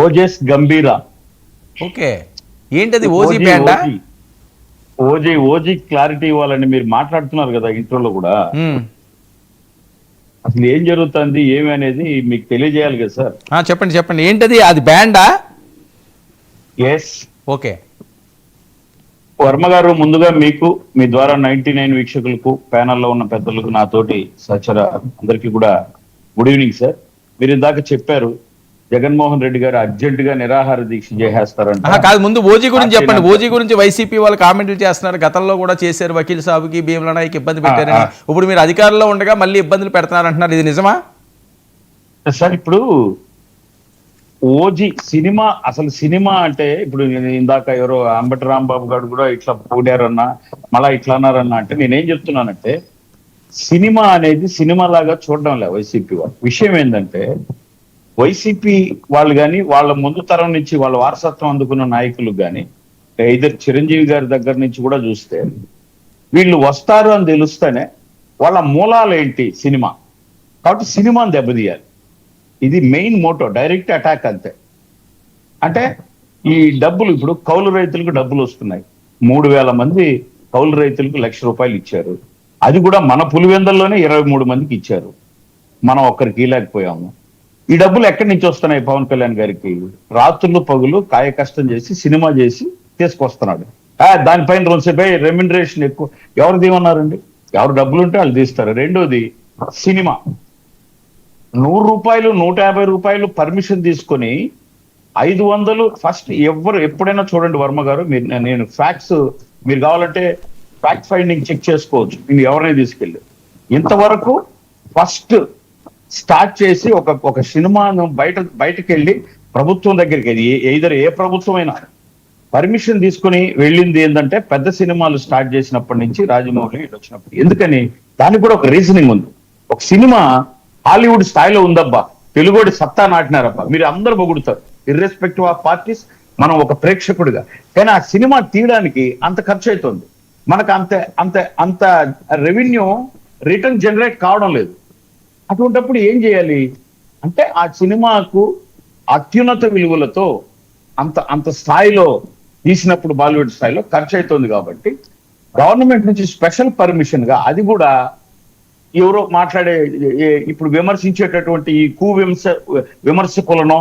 ఓజెస్ గంభీరా. Okay, ఏంటది OG బ్యాండా? OG clarity ఇవ్వాలండి. మీరు మాట్లాడుతున్నారు కదా ఇంట్రోలో కూడా, అసలు ఏం జరుగుతుంది ఏమి అనేది మీకు తెలియజేయాలి కదా సార్. చెప్పండి చెప్పండి, ఏంటది, అది బ్యాండా? ఎస్. ఓకే. వర్మ గారు, ముందుగా మీకు, మీ ద్వారా 99 వీక్షకులకు, ప్యానల్లో ఉన్న పెద్దలకు, నాతోటి సచర అందరికీ కూడా గుడ్ ఈవినింగ్ సార్. మీరు ఇందాక చెప్పారు జగన్మోహన్ రెడ్డి గారు అర్జెంట్ గా నిరాహార దీక్ష చేసేస్తారంట. కాదు, ముందు ఓజీ గురించి చెప్పండి. ఓజీ గురించి వైసీపీ వాళ్ళు కామెంట్లు చేస్తున్నారు, గతంలో కూడా చేశారు, వకీల్ సాబుకి, భీమల నాయక్ ఇబ్బంది పెట్టారని. ఇప్పుడు మీరు అధికారంలో ఉండగా మళ్ళీ ఇబ్బందులు పెడుతున్నారు అంటున్నారు, ఇది నిజమా సార్? ఇప్పుడు ఓజీ సినిమా, అసలు సినిమా అంటే ఇప్పుడు ఇందాక ఎవరో అంబటి రాంబాబు గారు కూడా ఇట్లా పోడారన్నా, మళ్ళా ఇట్లా అన్నారన్నా, అంటే నేనేం చెప్తున్నానంటే సినిమా అనేది సినిమా లాగా చూడడం లే వైసీపీ వాళ్ళు. విషయం ఏంటంటే వైసీపీ వాళ్ళు కానీ, వాళ్ళ ముందు తరం నుంచి వాళ్ళ వారసత్వం అందుకున్న నాయకులు కానీ, ఇద్దరు చిరంజీవి గారి దగ్గర నుంచి కూడా చూస్తే, వీళ్ళు వస్తారు అని తెలుస్తేనే వాళ్ళ మూలాలు ఏంటి సినిమా. కాబట్టి సినిమాని దెబ్బతీయాలి, ఇది మెయిన్ మోటో, డైరెక్ట్ అటాక్ అంతే. అంటే ఈ డబ్బులు, ఇప్పుడు కౌలు రైతులకు డబ్బులు వస్తున్నాయి, 3,000 మంది కౌలు రైతులకు ₹1,00,000 ఇచ్చారు. అది కూడా మన పులివెందల్లోనే 23 మందికి ఇచ్చారు, మనం ఒక్కరికి ఇవ్వలేకపోయాము. ఈ డబ్బులు ఎక్కడి నుంచి వస్తున్నాయి పవన్ కళ్యాణ్ గారికి? రాత్రులు పగులు కాయ కష్టం చేసి సినిమా చేసి తీసుకొస్తున్నాడు. దానిపైన రోజుపై రెమ్యునరేషన్ ఎక్కువ. ఎవరు తీయమన్నారండి? ఎవరు డబ్బులు ఉంటే వాళ్ళు తీస్తారు. రెండోది సినిమా, ₹100 ₹150 పర్మిషన్ తీసుకొని 500 ఫస్ట్. ఎవరు ఎప్పుడైనా చూడండి వర్మ గారు, నేను ఫ్యాక్ట్స్, మీరు కావాలంటే ఫ్యాక్ట్ ఫైండింగ్ చెక్ చేసుకోవచ్చు, నేను ఎవరిని తీసుకెళ్ళి. ఇంతవరకు ఫస్ట్ స్టార్ట్ చేసి ఒక సినిమాను బయటకు వెళ్ళి ప్రభుత్వం దగ్గరికి, ఏ ప్రభుత్వం అయినా పర్మిషన్ తీసుకుని వెళ్ళింది ఏంటంటే పెద్ద సినిమాలు స్టార్ట్ చేసినప్పటి నుంచి, రాజమౌళి ఇటు వచ్చినప్పుడు. ఎందుకని? దానికి కూడా ఒక రీజనింగ్ ఉంది. ఒక సినిమా హాలీవుడ్ స్థాయిలో ఉందబ్బా, తెలుగుడి సత్తా నాటినారబ్బా, మీరు అందరూ పొగుడుతారు, ఇర్రెస్పెక్టివ్ ఆఫ్ పార్టీస్, మనం ఒక ప్రేక్షకుడిగా. కానీ ఆ సినిమా తీయడానికి అంత ఖర్చు అవుతుంది, మనకు అంత రెవెన్యూ రిటర్న్ జనరేట్ కావడం లేదు. అటువంటిప్పుడు ఏం చేయాలి అంటే, ఆ సినిమాకు అత్యున్నత విలువలతో అంత స్థాయిలో తీసినప్పుడు, బాలీవుడ్ స్థాయిలో ఖర్చు అవుతుంది. కాబట్టి గవర్నమెంట్ నుంచి స్పెషల్ పర్మిషన్ గా, అది కూడా ఎవరో మాట్లాడే, ఇప్పుడు విమర్శించేటటువంటి ఈ విమర్శకులనో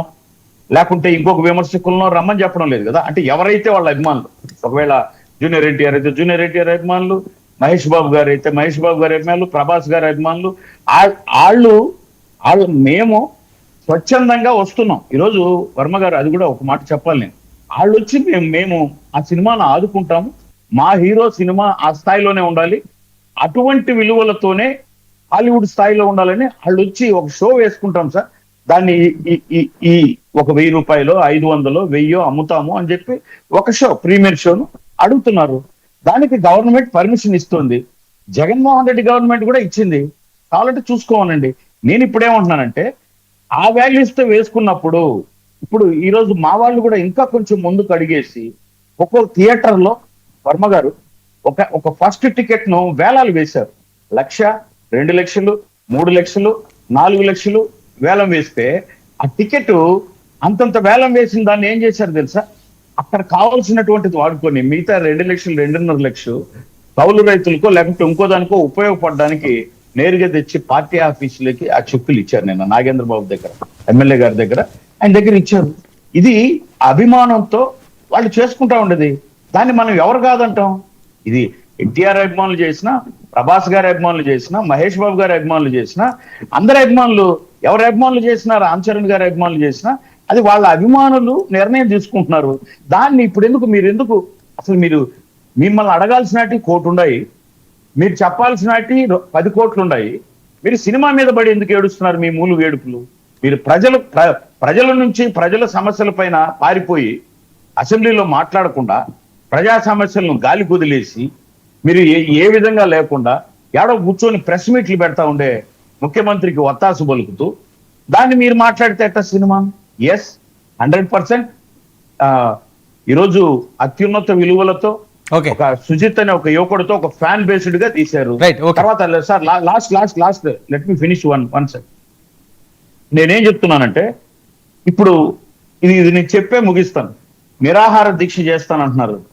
లేకుంటే ఇంకొక విమర్శకులనో రమ్మని చెప్పడం లేదు కదా. అంటే ఎవరైతే వాళ్ళ అభిమానులు, ఒకవేళ జూనియర్ ఎన్టీఆర్ అయితే జూనియర్ ఎన్టీఆర్ అభిమానులు, మహేష్ బాబు గారు అయితే మహేష్ బాబు గారి అభిమానులు, ప్రభాస్ గారి అభిమానులు, వాళ్ళు మేము స్వచ్ఛందంగా వస్తున్నాం. ఈరోజు వర్మ గారు, అది కూడా ఒక మాట చెప్పాలి నేను, వాళ్ళు వచ్చి మేము ఆ సినిమాను ఆదుకుంటాము, మా హీరో సినిమా ఆ స్థాయిలోనే ఉండాలి, అటువంటి విలువలతోనే హాలీవుడ్ స్థాయిలో ఉండాలని వాళ్ళు వచ్చి ఒక షో వేసుకుంటాం సార్, దాన్ని ఈ ఒక ₹1,000 500 1000 అమ్ముతాము అని చెప్పి ఒక షో, ప్రీమియర్ షోను అడుగుతున్నారు. దానికి గవర్నమెంట్ పర్మిషన్ ఇస్తుంది, జగన్మోహన్ రెడ్డి గవర్నమెంట్ కూడా ఇచ్చింది. కావాలంటే చూసుకోవాలండి. నేను ఇప్పుడేమంటున్నానంటే, ఆ వాల్యూస్ తో వేసుకున్నప్పుడు, ఇప్పుడు ఈరోజు మా వాళ్ళు కూడా ఇంకా కొంచెం ముందుకు అడిగేసి, ఒక్కొక్క థియేటర్ లో వర్మ గారు ఒక ఫస్ట్ టికెట్ ను వేలాలు వేశారు. 1,00,000, 2,00,000, 3,00,000, 4,00,000 వేలం వేస్తే, ఆ టికెట్ అంతంత వేలం వేసిన దాన్ని ఏం చేశారు తెలుసా? అక్కడ కావాల్సినటువంటిది వాడుకొని మిగతా 2,00,000, 2.5 కౌలు రైతులకో లేకపోతే ఇంకో దానికో ఉపయోగపడడానికి నేరుగా తెచ్చి పార్టీ ఆఫీసులకి ఆ చెక్కులు ఇచ్చారు. నేను నాగేంద్ర బాబు దగ్గర, ఎమ్మెల్యే గారి దగ్గర, ఆయన దగ్గర ఇచ్చారు. ఇది అభిమానంతో వాళ్ళు చేసుకుంటా ఉండేది. దాన్ని మనం ఎవరు కాదంటాం? ఇది ఎన్టీఆర్ అభిమానులు చేసినా, ప్రభాస్ గారి అభిమానులు చేసినా, మహేష్ బాబు గారి అభిమానులు చేసినా, అందరి అభిమానులు, ఎవరి అభిమానులు చేసినా, రామ్ చరణ్ గారి అభిమానులు చేసినా, అది వాళ్ళ అభిమానులు నిర్ణయం తీసుకుంటున్నారు. దాన్ని ఇప్పుడు ఎందుకు అసలు మిమ్మల్ని అడగాల్సినటి 1 కోటి ఉన్నాయి, మీరు చెప్పాల్సినటి 10 కోట్లు ఉన్నాయి. మీరు సినిమా మీద పడి ఎందుకు ఏడుస్తున్నారు? మీ మూలు వేడుపులు. మీరు ప్రజల నుంచి, ప్రజల సమస్యల పైన పారిపోయి అసెంబ్లీలో మాట్లాడకుండా, ప్రజా సమస్యలను గాలి కుదిలేసి, మీరు ఏ విధంగా లేకుండా ఏడో కూర్చొని ప్రెస్ మీట్లు పెడతా ఉండే ముఖ్యమంత్రికి ఒత్తాసు పలుకుతూ, దాన్ని మీరు మాట్లాడితే ఎట్లా సినిమా? ఎస్, 100% ఈరోజు అత్యున్నత విలువలతో ఒక సుజిత్ అనే ఒక యువకుడితో ఒక ఫ్యాన్ బేస్డ్ గా తీశారు. తర్వాత sir last let me finish one second. నేనేం చెప్తున్నానంటే, ఇప్పుడు ఇది నేను చెప్పే ముగిస్తాను. నిరాహార దీక్ష చేస్తానంటున్నారు.